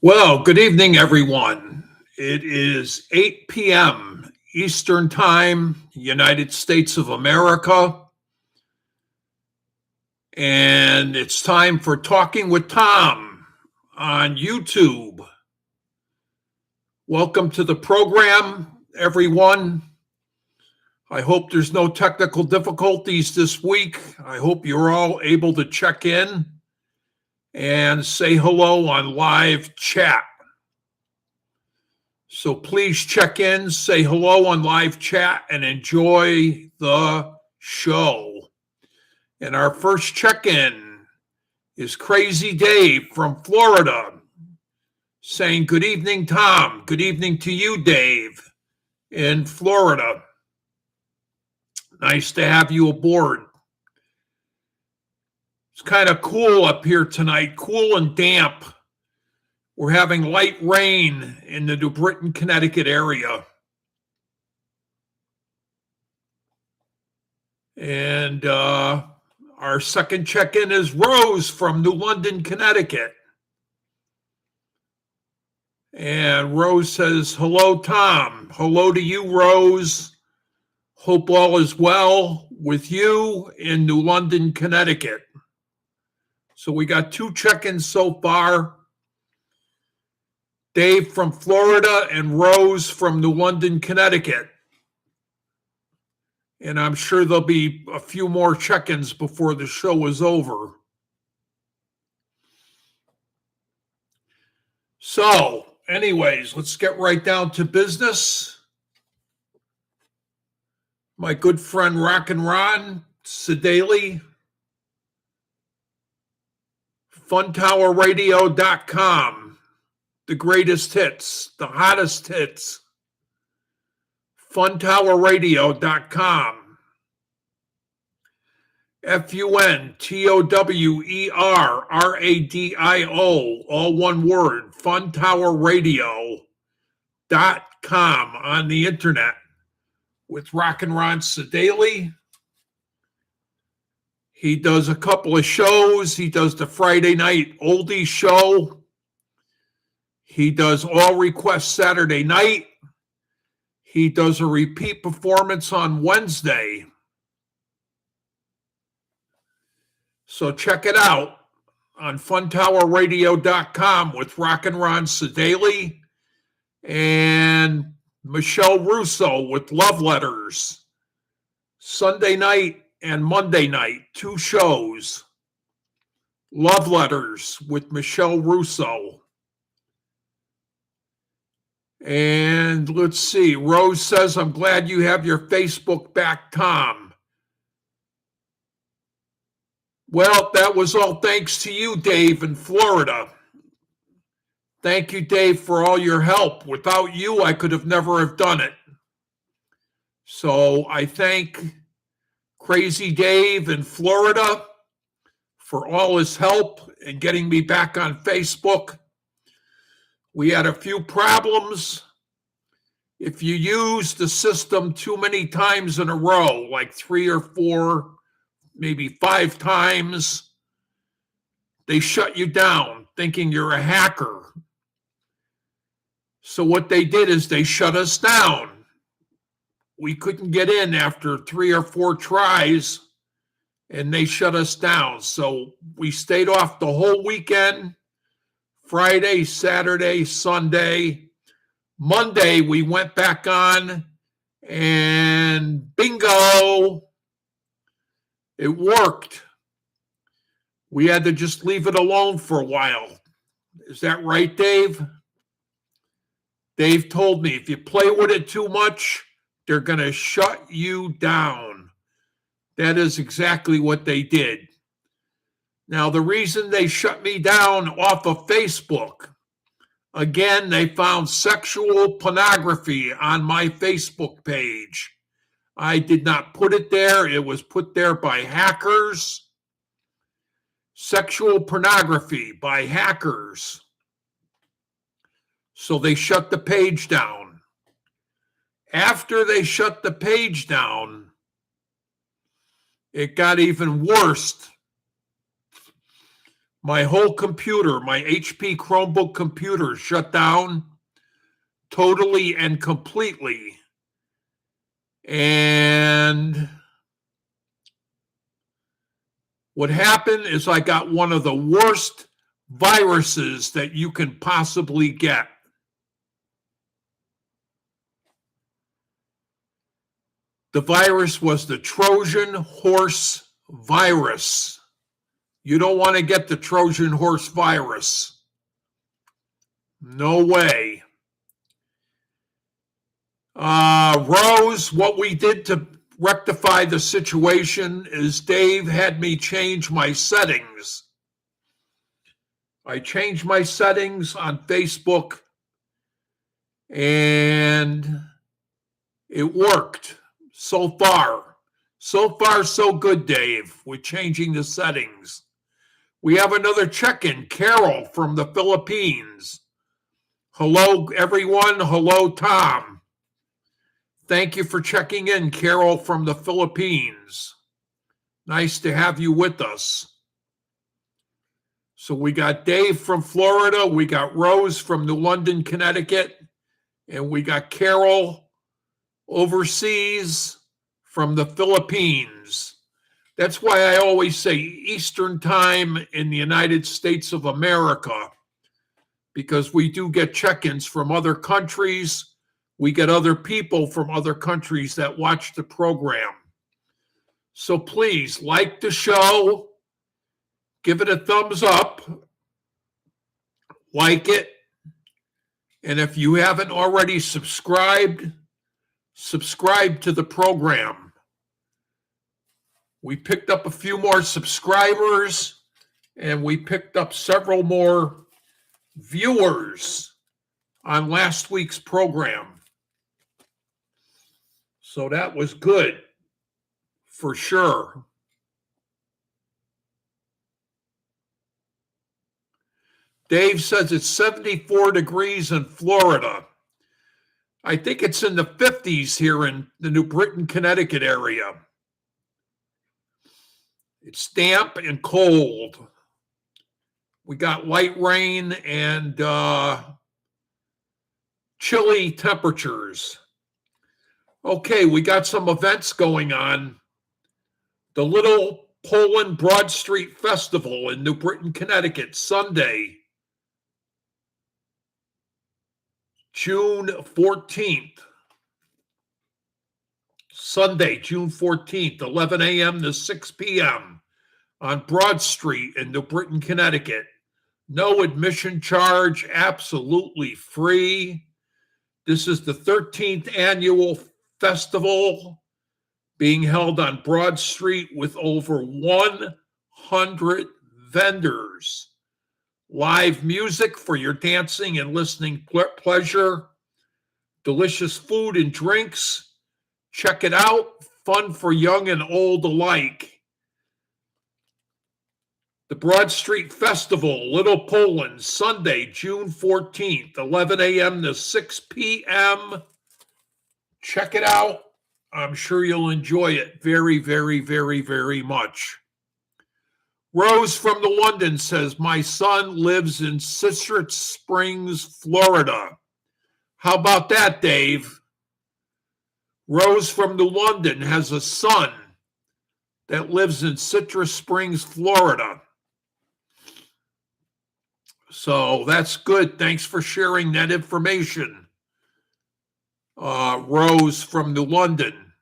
Well, good evening, everyone. It is 8 p.m. Eastern Time, United States of America, and it's time for Talking with Tom on YouTube. Welcome to the program, everyone. I hope there's no technical difficulties this week. I hope you're all able to check in and say hello on live chat. So please check in, say hello on live chat, and enjoy the show. And our first check-in is Crazy Dave from Florida saying, "Good evening, Tom. Good evening to you, Dave, in Florida. Nice to have you aboard. It's kind of cool up here tonight, cool and damp. We're having light rain in the New Britain, Connecticut area. And our second check-in is Rose from New London, Connecticut. And Rose says, hello, Tom. Hello to you, Rose. Hope all is well with you in New London, Connecticut. So we got two check-ins so far. Dave from Florida and Rose from New London, Connecticut. And I'm sure there'll be a few more check-ins before the show is over. So, anyways, let's get right down to business. My good friend Rockin' Ron Sedaley, funtowerradio.com. The greatest hits, the hottest hits. funtowerradio.com. funtowerradio, all one word, funtowerradio.com on the internet with Rockin' Ron Sedaley. He does a couple of shows. He does the Friday night oldies show. He does All Requests Saturday night. He does a repeat performance on Wednesday. So check it out on funtowerradio.com with Rockin' Ron Sedaley and Michelle Russo with Love Letters. Sunday night and Monday night, two shows. Love Letters with Michelle Russo. And let's see, Rose says, I'm glad you have your Facebook back, Tom. Well, that was all thanks to you, Dave, in Florida. Thank you, Dave, for all your help. Without you, I could have never have done it. So I thank Crazy Dave in Florida for all his help in getting me back on Facebook. We had a few problems. If you use the system too many times in a row, like 3 or 4, maybe 5 times, they shut you down thinking you're a hacker. So what they did is they shut us down. We couldn't get in after 3 or 4 tries, and they shut us down. So we stayed off the whole weekend. Friday, Saturday, Sunday. Monday, we went back on, and bingo, it worked. We had to just leave it alone for a while. Is that right, Dave? Dave told me if you play with it too much, they're going to shut you down. That is exactly what they did. Now, the reason they shut me down off of Facebook, again, they found sexual pornography on my Facebook page. I did not put it there. It was put there by hackers. Sexual pornography by hackers. So they shut the page down. After they shut the page down, it got even worse. My whole computer, my HP Chromebook computer shut down totally and completely. And what happened is I got one of the worst viruses that you can possibly get. The virus was the Trojan horse virus. You don't want to get the Trojan horse virus. No way. Rose, what we did to rectify the situation is Dave had me change my settings. I changed my settings on Facebook and it worked so far. So far, so good, Dave, with changing the settings. We have another check-in, Carol from the Philippines. Hello, everyone. Hello, Tom. Thank you for checking in, Carol from the Philippines. Nice to have you with us. So we got Dave from Florida, we got Rose from New London, Connecticut, and we got Carol overseas from the Philippines. That's why I always say Eastern Time in the United States of America, because we do get check-ins from other countries. We get other people from other countries that watch the program. So please like the show, give it a thumbs up, like it, and if you haven't already subscribed, subscribe to the program. We picked up a few more subscribers, and we picked up several more viewers on last week's program. So that was good, for sure. Dave says it's 74 degrees in Florida. I think it's in the 50s here in the New Britain, Connecticut area. It's damp and cold. We got light rain and chilly temperatures. Okay, we got some events going on. The Little Poland Broad Street Festival in New Britain, Connecticut, Sunday, June 14th. Sunday, June 14th, 11 a.m. to 6 p.m. on Broad Street in New Britain, Connecticut. No admission charge, absolutely free. This is the 13th annual festival being held on Broad Street with over 100 vendors. Live music for your dancing and listening pleasure. Delicious food and drinks. Check it out. Fun for young and old alike. The Broad Street Festival, Little Poland, Sunday, June 14th, 11 a.m. to 6 p.m. Check it out. I'm sure you'll enjoy it very, very, very, very much. Rose from the London says, my son lives in Citrus Springs, Florida. How about that, Dave? Rose from New London has a son that lives in Citrus Springs, Florida. So that's good. Thanks for sharing that information. Rose from New London.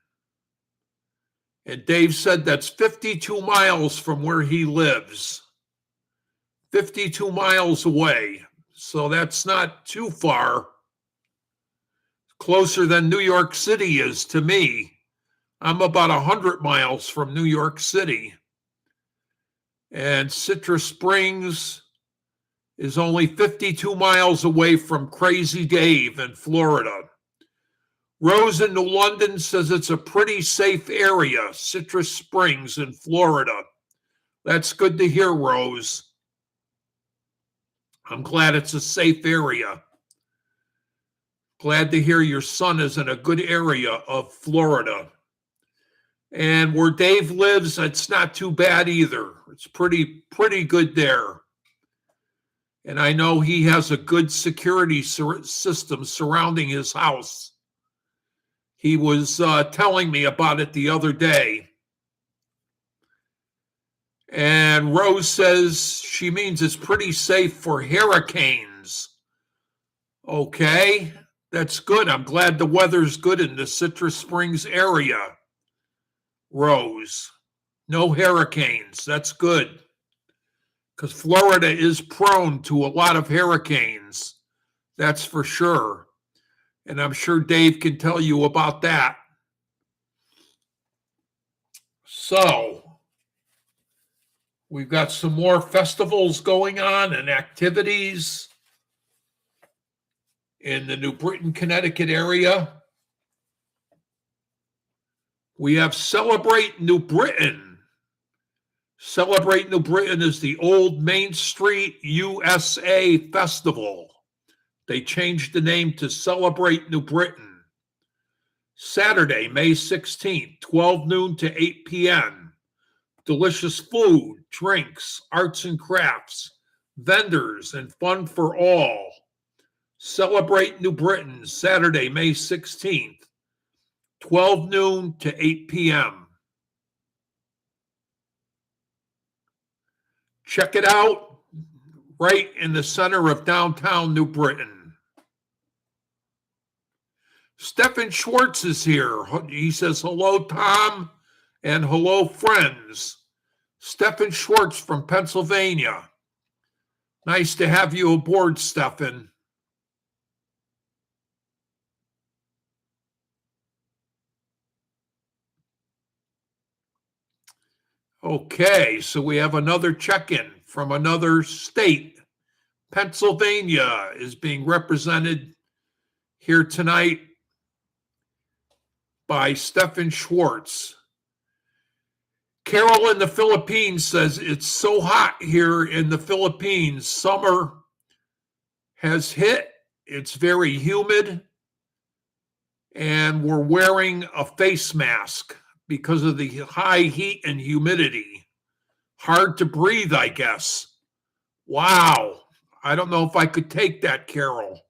And Dave said that's 52 miles from where he lives. 52 miles away. So that's not too far. Closer than New York City is to me. I'm about 100 miles from New York City. And Citrus Springs is only 52 miles away from Crazy Dave in Florida. Rose in New London says it's a pretty safe area, Citrus Springs in Florida. That's good to hear, Rose. I'm glad it's a safe area. Glad to hear your son is in a good area of Florida. And where Dave lives, it's not too bad either. It's pretty good there. And I know he has a good security system surrounding his house. He was telling me about it the other day. And Rose says she means it's pretty safe for hurricanes. Okay, that's good. I'm glad the weather's good in the Citrus Springs area, Rose. No hurricanes. That's good. Because Florida is prone to a lot of hurricanes. That's for sure. And I'm sure Dave can tell you about that. So, we've got some more festivals going on and activities in the New Britain, Connecticut area. We have Celebrate New Britain. Celebrate New Britain is the Old Main Street USA Festival. They changed the name to Celebrate New Britain. Saturday, May 16th, 12 noon to 8 p.m. Delicious food, drinks, arts and crafts, vendors, and fun for all. Celebrate New Britain, Saturday, May 16th, 12 noon to 8 p.m. Check it out, right in the center of downtown New Britain. Stephen Schwartz is here. He says, hello, Tom, and hello, friends. Stephen Schwartz from Pennsylvania. Nice to have you aboard, Stephen. Okay, so we have another check-in from another state. Pennsylvania is being represented here tonight by Stephen Schwartz. Carol in the Philippines says, it's so hot here in the Philippines. Summer has hit. It's very humid. And we're wearing a face mask because of the high heat and humidity. Hard to breathe, I guess. Wow. I don't know if I could take that, Carol.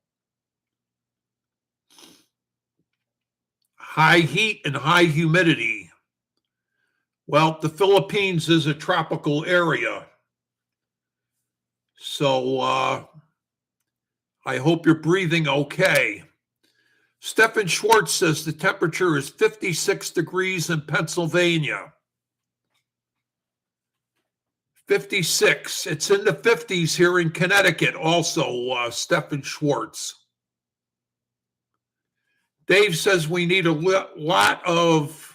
High heat and high humidity. Well, the Philippines is a tropical area. So I hope you're breathing okay. Stephen Schwartz says the temperature is 56 degrees in Pennsylvania. 56. It's in the 50s here in Connecticut also, Stephen Schwartz. Dave says we need a lot of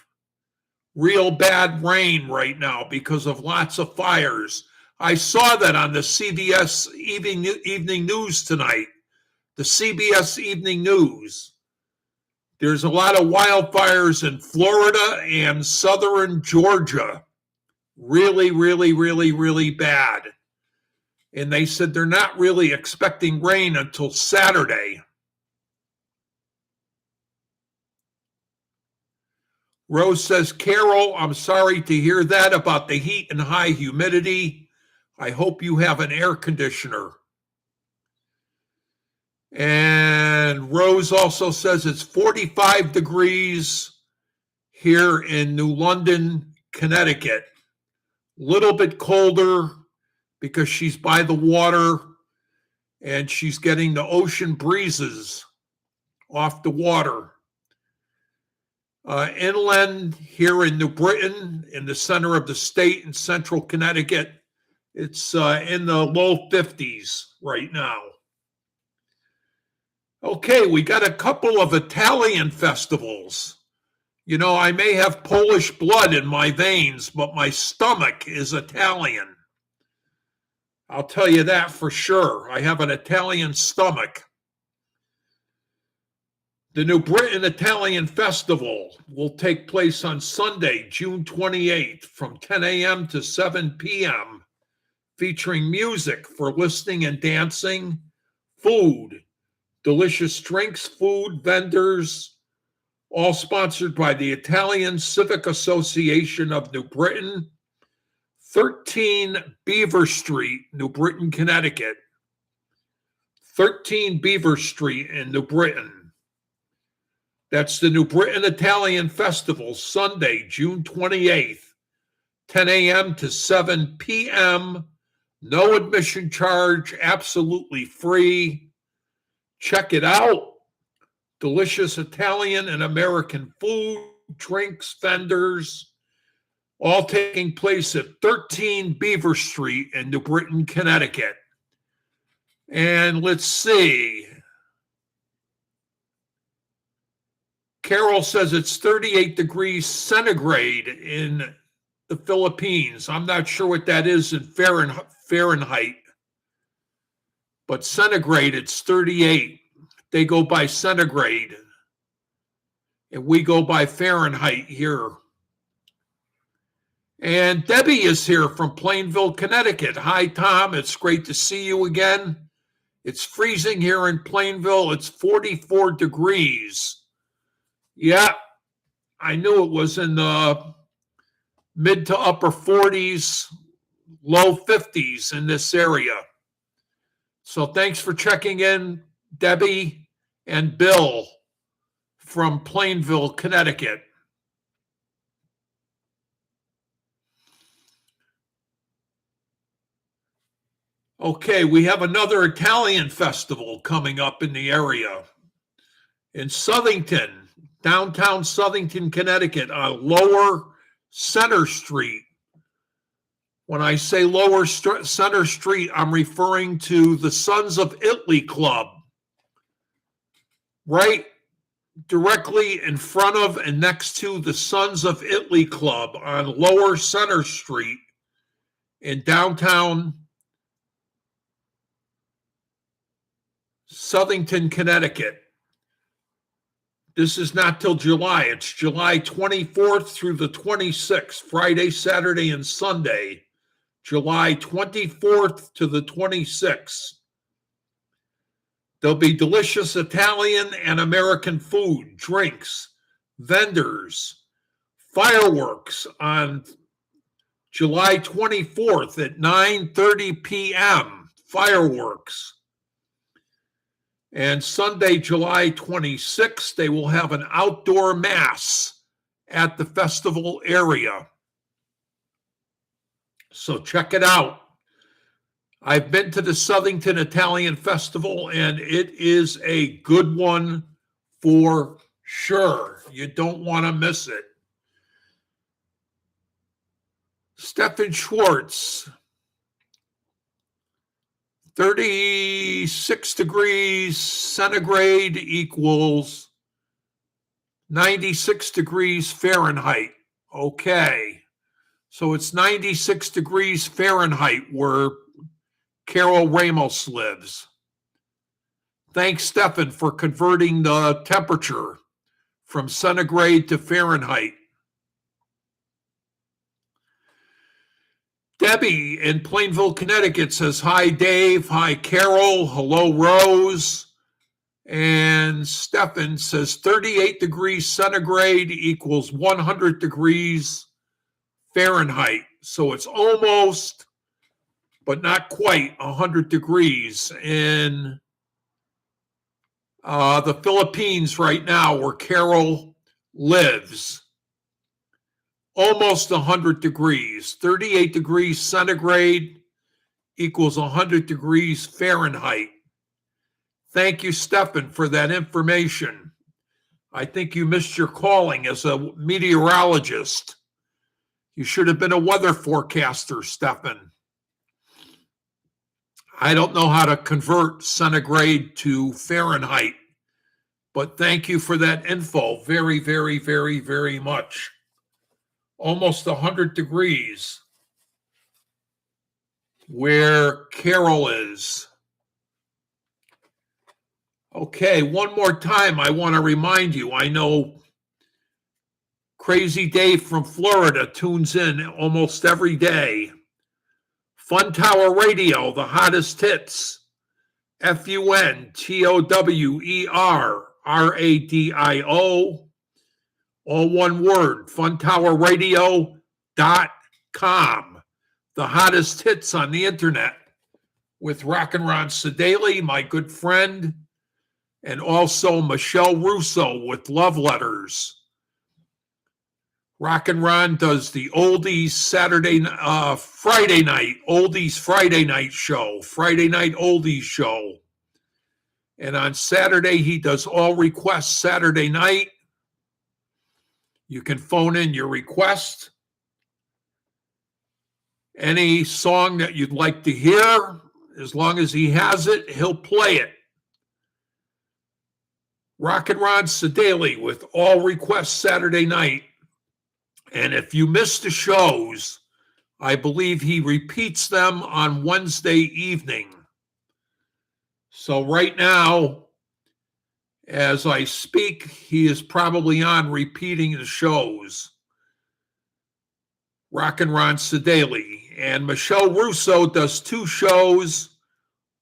real bad rain right now because of lots of fires. I saw that on the CBS Evening News tonight. The CBS Evening News. There's a lot of wildfires in Florida and southern Georgia. Really, really, really, really bad. And they said they're not really expecting rain until Saturday. Rose says, Carol, I'm sorry to hear that about the heat and high humidity. I hope you have an air conditioner. And Rose also says it's 45 degrees here in New London, Connecticut. Little bit colder because she's by the water and she's getting the ocean breezes off the water. Inland here in New Britain, in the center of the state in central Connecticut, it's in the low 50s right now. Okay, we got a couple of Italian festivals. You know, I may have Polish blood in my veins, but my stomach is Italian. I'll tell you that for sure. I have an Italian stomach. The New Britain Italian Festival will take place on Sunday, June 28th from 10 a.m. to 7 p.m., featuring music for listening and dancing, food, delicious drinks, food, vendors, all sponsored by the Italian Civic Association of New Britain, 13 Beaver Street, New Britain, Connecticut. 13 Beaver Street in New Britain. That's the New Britain Italian Festival, Sunday, June 28th, 10 a.m. to 7 p.m. No admission charge, absolutely free. Check it out. Delicious Italian and American food, drinks, vendors, all taking place at 13 Beaver Street in New Britain, Connecticut. And let's see. Carol says it's 38 degrees centigrade in the Philippines. I'm not sure what that is in Fahrenheit, but centigrade, it's 38. They go by centigrade, and we go by Fahrenheit here. And Debbie is here from Plainville, Connecticut. Hi, Tom. It's great to see you again. It's freezing here in Plainville. It's 44 degrees. Yeah, I knew it was in the mid to upper 40s, low 50s in this area. So thanks for checking in, Debbie and Bill from Plainville, Connecticut. Okay, we have another Italian festival coming up in the area. In Southington, downtown Southington, Connecticut, on Lower Center Street. When I say Lower Center Street, I'm referring to the Sons of Italy Club. Right directly in front of and next to the Sons of Italy Club on Lower Center Street in downtown Southington, Connecticut. This is not till July. It's July 24th through the 26th, Friday, Saturday, and Sunday. July 24th to the 26th. There'll be delicious Italian and American food, drinks, vendors, fireworks on July 24th at 9:30 p.m. Fireworks. And Sunday, July 26th, they will have an outdoor mass at the festival area. So check it out. I've been to the Southington Italian Festival, and it is a good one for sure. You don't want to miss it. Stephen Schwartz, 36 degrees centigrade equals 96 degrees Fahrenheit. Okay. So it's 96 degrees Fahrenheit where Carol Ramos lives. Thanks, Stefan, for converting the temperature from centigrade to Fahrenheit. Debbie in Plainville, Connecticut says, hi, Dave. Hi, Carol. Hello, Rose. And Stefan says 38 degrees centigrade equals 100 degrees Fahrenheit. So it's almost, but not quite 100 degrees in the Philippines right now where Carol lives. Almost 100 degrees. 38 degrees centigrade equals 100 degrees Fahrenheit. Thank you, Stefan, for that information. I think you missed your calling as a meteorologist. You should have been a weather forecaster, Stefan. I don't know how to convert centigrade to Fahrenheit, but thank you for that info very, very, very, very much. Almost 100 degrees where Carol is. Okay, one more time, I want to remind you, I know Crazy Dave from Florida tunes in almost every day. Fun Tower Radio, the hottest hits. FUNTOWERRADIO. All one word, funtowerradio.com. The hottest hits on the internet. with Rockin' Ron Sedaley, my good friend, and also Michelle Russo with Love Letters. Rockin' Ron does the Oldies Friday night, Oldies Friday night show, Friday night Oldies show. And on Saturday, he does All Requests Saturday night. You can phone in your request. Any song that you'd like to hear, as long as he has it, he'll play it. Rockin' Ron Sedaley with All Requests Saturday night. And if you miss the shows, I believe he repeats them on Wednesday evening. So right now, as I speak, he is probably on repeating the shows. Rockin' Ron Sedaley. And Michelle Russo does 2 shows,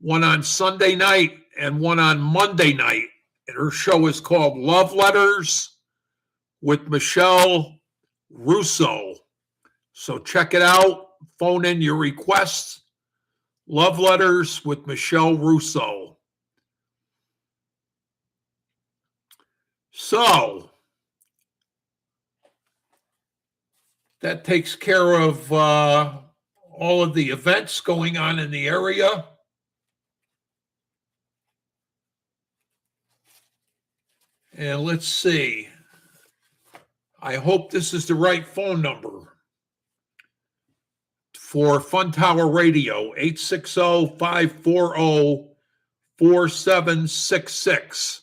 one on Sunday night and one on Monday night. And her show is called Love Letters with Michelle Russo. So check it out. Phone in your requests. Love Letters with Michelle Russo. So that takes care of all of the events going on in the area. And let's see. I hope this is the right phone number for Fun Tower Radio, 860-540-4766.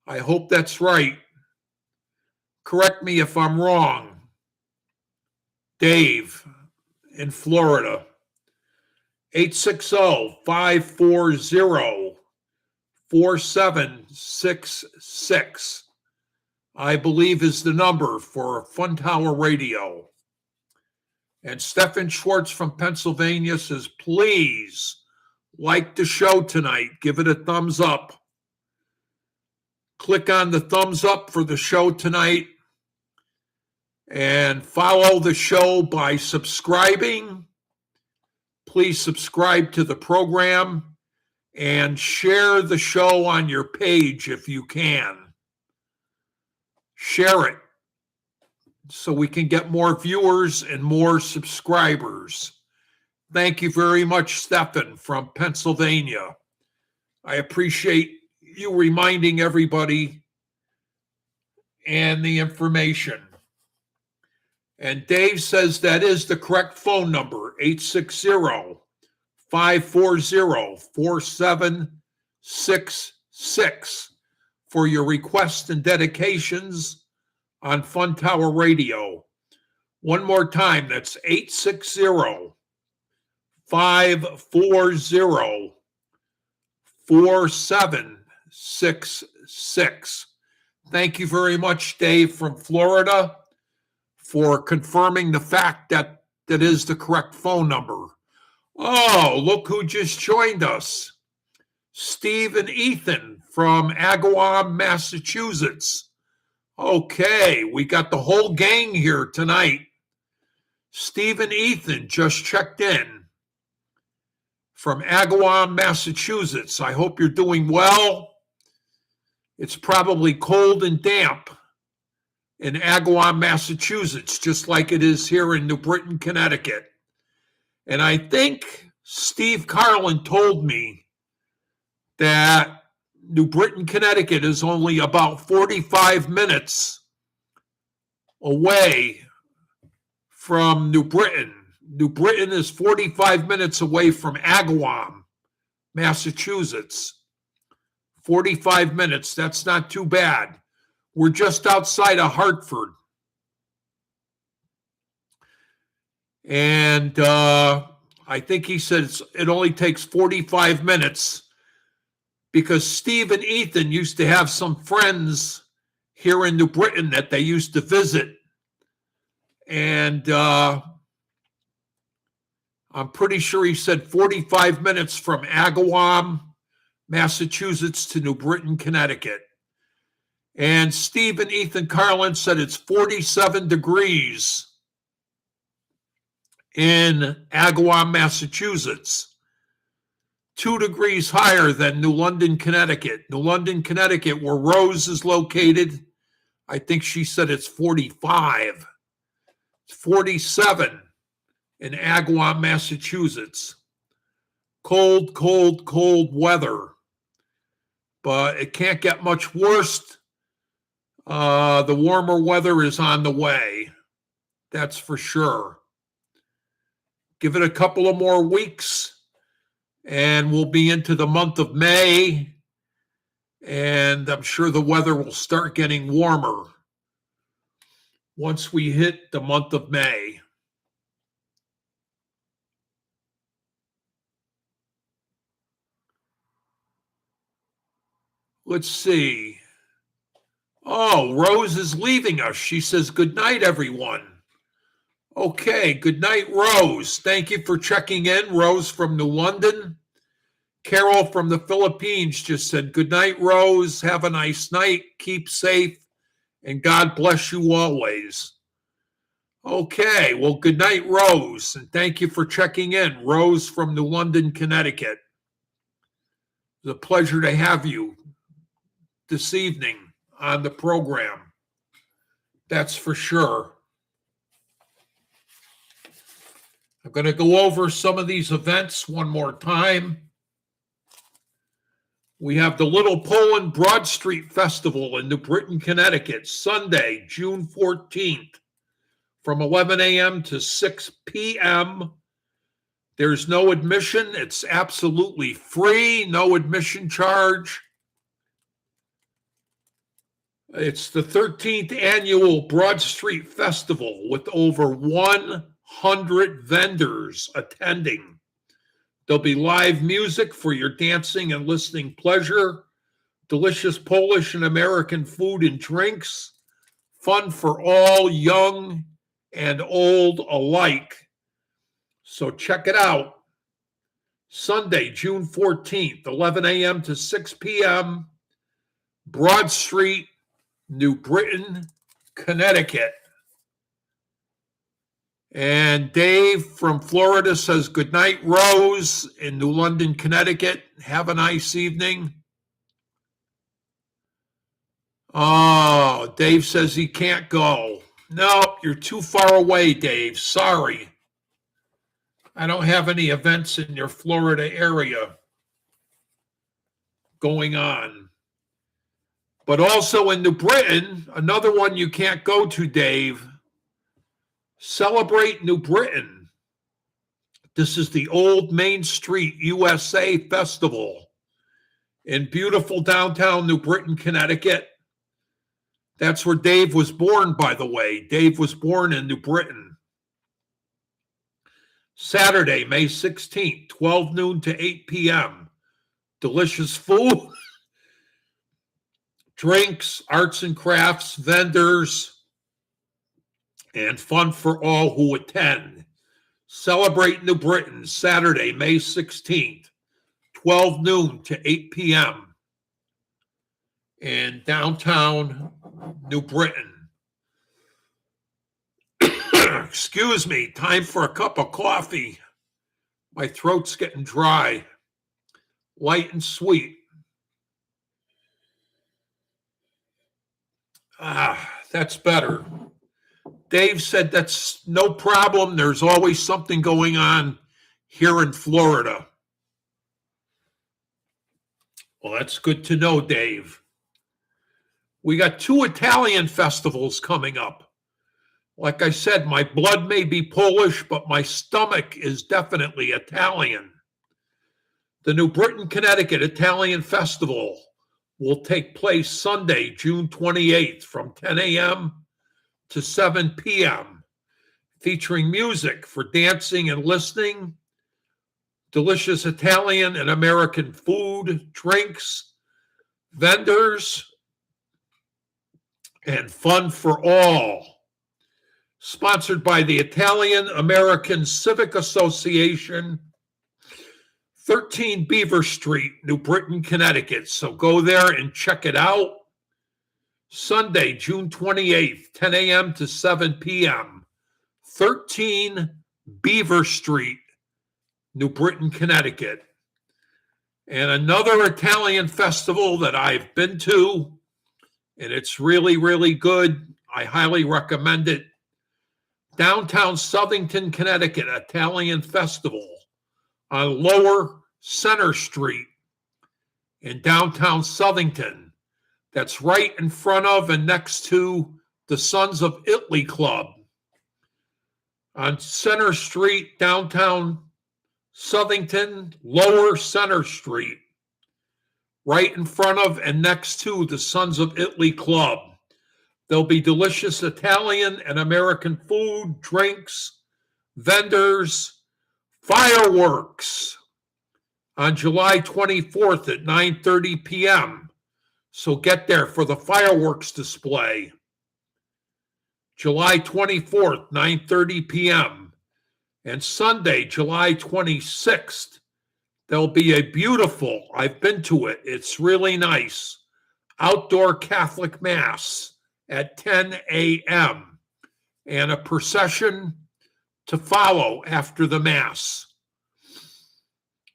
I hope that's right. Correct me if I'm wrong. Dave in Florida, 860-540-4766, I believe is the number for Fun Tower Radio. And Stephen Schwartz from Pennsylvania says, please like the show tonight. Give it a thumbs up. Click on the thumbs up for the show tonight. And follow the show by subscribing. Please subscribe to the program and share the show on your page if you can. Share it so we can get more viewers and more subscribers. Thank you very much, Stephen from Pennsylvania. I appreciate you reminding everybody and the information. And Dave says that is the correct phone number, 860-540-4766 for your requests and dedications on Fun Tower Radio. One more time, that's 860-540-4766. Thank you very much, Dave from Florida, for confirming the fact that that is the correct phone number. Oh, look who just joined us. Steve and Ethan from Agawam, Massachusetts. Okay, we got the whole gang here tonight. Steve and Ethan just checked in from Agawam, Massachusetts. I hope you're doing well. It's probably cold and damp in Agawam, Massachusetts, just like it is here in New Britain, Connecticut. And I think Steve Carlin told me that New Britain, Connecticut is only about 45 minutes away from New Britain. New Britain is 45 minutes away from Agawam, Massachusetts. 45 minutes, that's not too bad. We're just outside of Hartford. And I think he says it only takes 45 minutes because Steve and Ethan used to have some friends here in New Britain that they used to visit. And I'm pretty sure he said 45 minutes from Agawam, Massachusetts to New Britain, Connecticut. And Steve and Ethan Carlin said it's 47 degrees in Agawam, Massachusetts. 2 degrees higher than New London, Connecticut. New London, Connecticut, where Rose is located, I think she said it's 45. It's 47 in Agawam, Massachusetts. Cold, cold, cold weather. But it can't get much worse. The warmer weather is on the way. That's for sure. Give it a couple of more weeks, and we'll be into the month of May, and I'm sure the weather will start getting warmer once we hit the month of May. Let's see. Oh, Rose is leaving us. She says, good night, everyone. Okay, good night, Rose. Thank you for checking in. Rose from New London. Carol from the Philippines just said, good night, Rose. Have a nice night. Keep safe, and God bless you always. Okay, well, good night, Rose, and thank you for checking in. Rose from New London, Connecticut. It's a pleasure to have you this evening on the program. That's for sure. I'm going to go over some of these events one more time. We have the Little Poland Broad Street Festival in New Britain, Connecticut, Sunday, June 14th, from 11 a.m. to 6 p.m. There's no admission. It's absolutely free, no admission charge. It's the 13th annual Broad Street Festival with over 100 vendors attending. There'll be live music for your dancing and listening pleasure, delicious Polish and American food and drinks, fun for all, young and old alike. So check it out. Sunday, June 14th, 11 a.m. to 6 p.m., Broad Street, New Britain, Connecticut. And Dave from Florida says, good night, Rose, in New London, Connecticut. Have a nice evening. Oh, Dave says he can't go. No, you're too far away, Dave. Sorry. I don't have any events in your Florida area going on. But also in New Britain, another one you can't go to, Dave. Celebrate New Britain. This is the Old Main Street USA Festival in beautiful downtown New Britain, Connecticut. That's where Dave was born, by the way. Dave was born in New Britain. Saturday, May 16th, 12 noon to 8 p.m. Delicious food, drinks, arts and crafts, vendors, and fun for all who attend. Celebrate New Britain, Saturday, May 16th, 12 noon to 8 p.m. in downtown New Britain. Excuse me, time for a cup of coffee. My throat's getting dry, light and sweet. That's better. Dave said that's no problem. There's always something going on here in Florida. Well, that's good to know, Dave. We got 2 Italian festivals coming up. Like I said, my blood may be Polish, but my stomach is definitely Italian. The New Britain, Connecticut Italian Festival will take place Sunday, June 28th from 10 a.m. to 7 p.m., featuring music for dancing and listening, delicious Italian and American food, drinks, vendors, and fun for all. Sponsored by the Italian American Civic Association, 13 Beaver Street, New Britain, Connecticut. So go there and check it out. Sunday, June 28th, 10 a.m. to 7 p.m., 13 Beaver Street, New Britain, Connecticut. And another Italian festival that I've been to, and it's really, really good. I highly recommend it. Downtown Southington, Connecticut, Italian Festival on Lower Center Street in downtown Southington. That's right in front of and next to the Sons of Italy Club. On Center Street, downtown Southington, Lower Center Street, right in front of and next to the Sons of Italy Club. There'll be delicious Italian and American food, drinks, vendors, fireworks on July 24th at 9:30 p.m. So get there for the fireworks display. July 24th, 9:30 p.m. And Sunday, July 26th, there'll be a beautiful, I've been to it, it's really nice, outdoor Catholic Mass at 10 a.m. and a procession to follow after the Mass.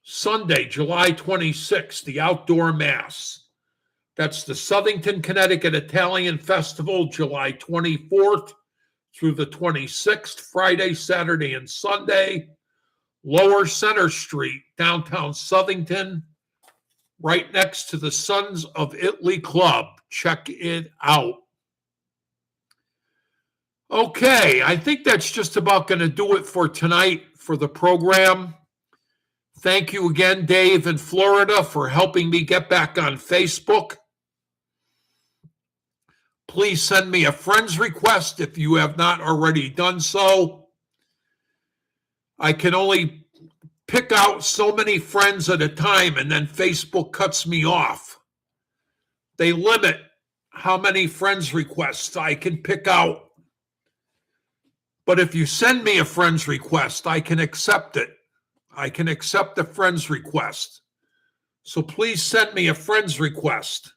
Sunday, July 26th, the outdoor Mass. That's the Southington, Connecticut Italian Festival, July 24th through the 26th, Friday, Saturday, and Sunday. Lower Center Street, downtown Southington, right next to the Sons of Italy Club. Check it out. Okay, I think that's just about going to do it for tonight for the program. Thank you again, Dave in Florida, for helping me get back on Facebook. Please send me a friend's request if you have not already done so. I can only pick out so many friends at a time, and then Facebook cuts me off. They limit how many friends requests I can pick out. But if you send me a friend's request, I can accept it. I can accept a friend's request. So please send me a friend's request.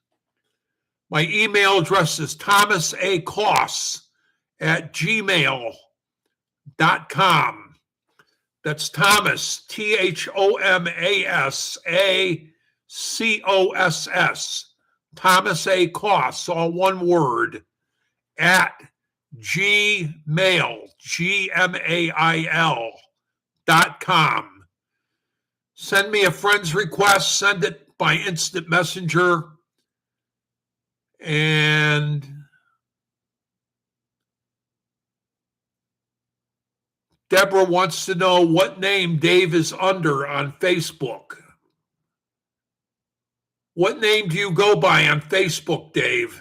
My email address is thomasacoss@gmail.com. That's Thomas, ThomasACoss, Thomas A. Coss, all one word, at gmail.com. Send me a friend's request, send it by instant messenger. And Deborah wants to know what name Dave is under on Facebook. What name do you go by on Facebook, Dave?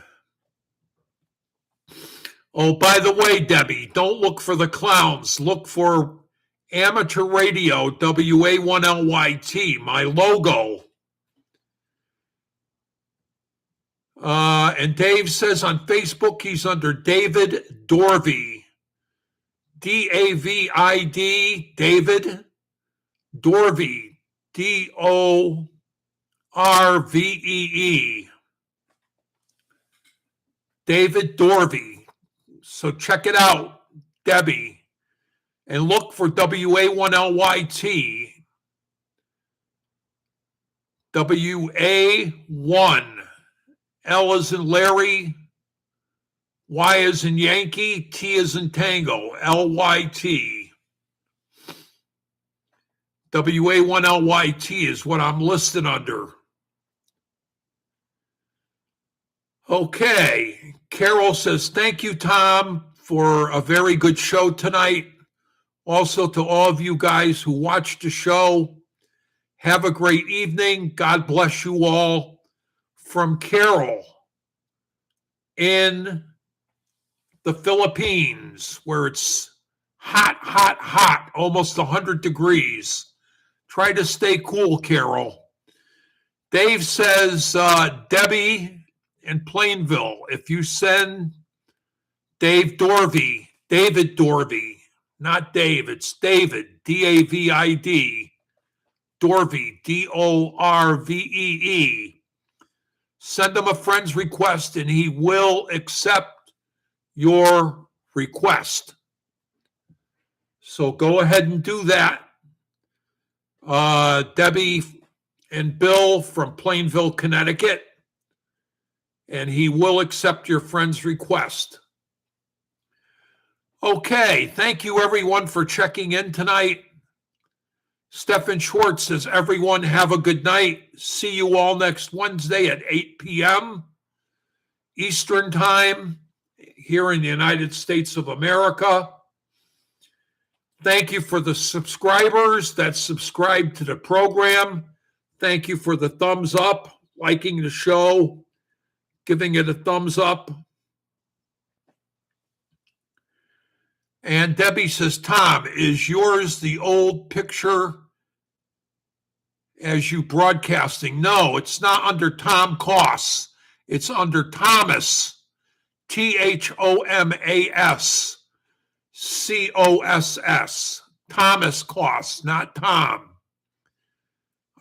Oh, by the way, Debbie, don't look for the clowns. Look for Amateur Radio, WA1LYT, my logo. And Dave says on Facebook he's under David Dorvey. D-A-V-I-D, David Dorvey, D-O-R-V-E-E. David Dorvey. So check it out, Debbie. And look for WA1LYT. WA1. L as in Larry. Y as in Yankee. T as in Tango. LYT. WA1LYT is what I'm listed under. Okay. Carol says, thank you, Tom, for a very good show tonight. Also to all of you guys who watched the show, have a great evening. God bless you all. From Carol in the Philippines, where it's hot, hot, hot, almost 100 degrees. Try to stay cool, Carol. Dave says, Debbie in Plainville, if you send David Dorvey, not Dave, it's David, D-A-V-I-D, Dorvey, D-O-R-V-E-E. Send him a friend's request and he will accept your request. So go ahead and do that. Debbie and Bill from Plainville, Connecticut, and he will accept your friend's request. Okay, thank you everyone for checking in tonight. Stephen Schwartz says, everyone have a good night. See you all next Wednesday at 8 p.m. Eastern Time here in the United States of America. Thank you for the subscribers that subscribe to the program. Thank you for the thumbs up, liking the show, giving it a thumbs up. And Debbie says, Tom, is yours the old picture as you broadcasting? No, it's not under Tom Coss. It's under Thomas, Thomas, Coss, Thomas Coss, not Tom.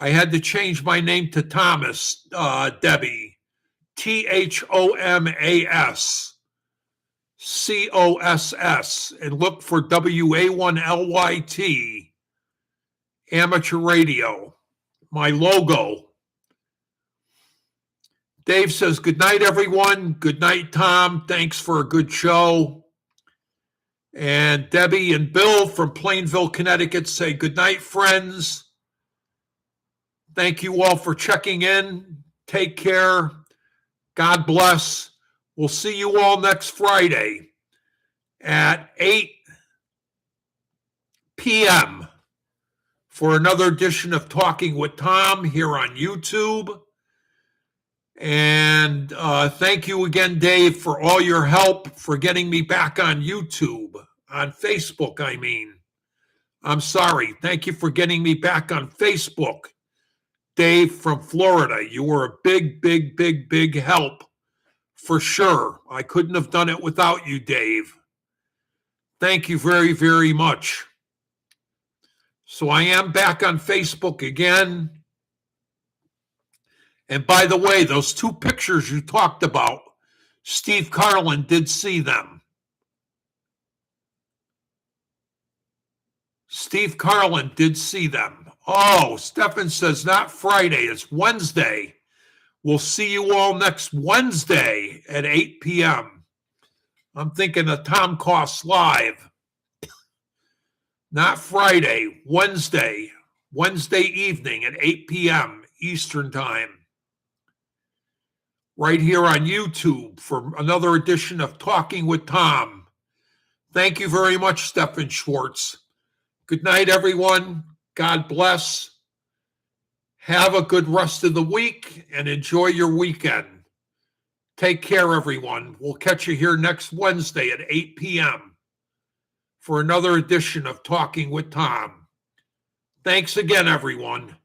I had to change my name to Thomas, Debbie, Thomas, Coss, and look for WA1LYT, amateur radio, my logo. Dave says, good night, everyone. Good night, Tom. Thanks for a good show. And Debbie and Bill from Plainville, Connecticut say, good night, friends. Thank you all for checking in. Take care. God bless. We'll see you all next Friday at 8 p.m. for another edition of Talking with Tom here on YouTube. And thank you again, Dave, for all your help for getting me back on YouTube, on Facebook, I mean. I'm sorry. Thank you for getting me back on Facebook, Dave from Florida. You were a big, big, big, big help for sure. I couldn't have done it without you, Dave. Thank you very, very much. So I am back on Facebook again. And by the way, those two pictures you talked about, Steve Carlin did see them. Steve Carlin did see them. Oh, Stephen says not Friday, it's Wednesday. We'll see you all next Wednesday at 8 p.m. I'm thinking of Tom Coss Live. Not Friday, Wednesday evening at 8 p.m. Eastern Time. Right here on YouTube for another edition of Talking with Tom. Thank you very much, Stephen Schwartz. Good night, everyone. God bless. Have a good rest of the week and enjoy your weekend. Take care, everyone. We'll catch you here next Wednesday at 8 p.m. for another edition of Talking with Tom. Thanks again, everyone.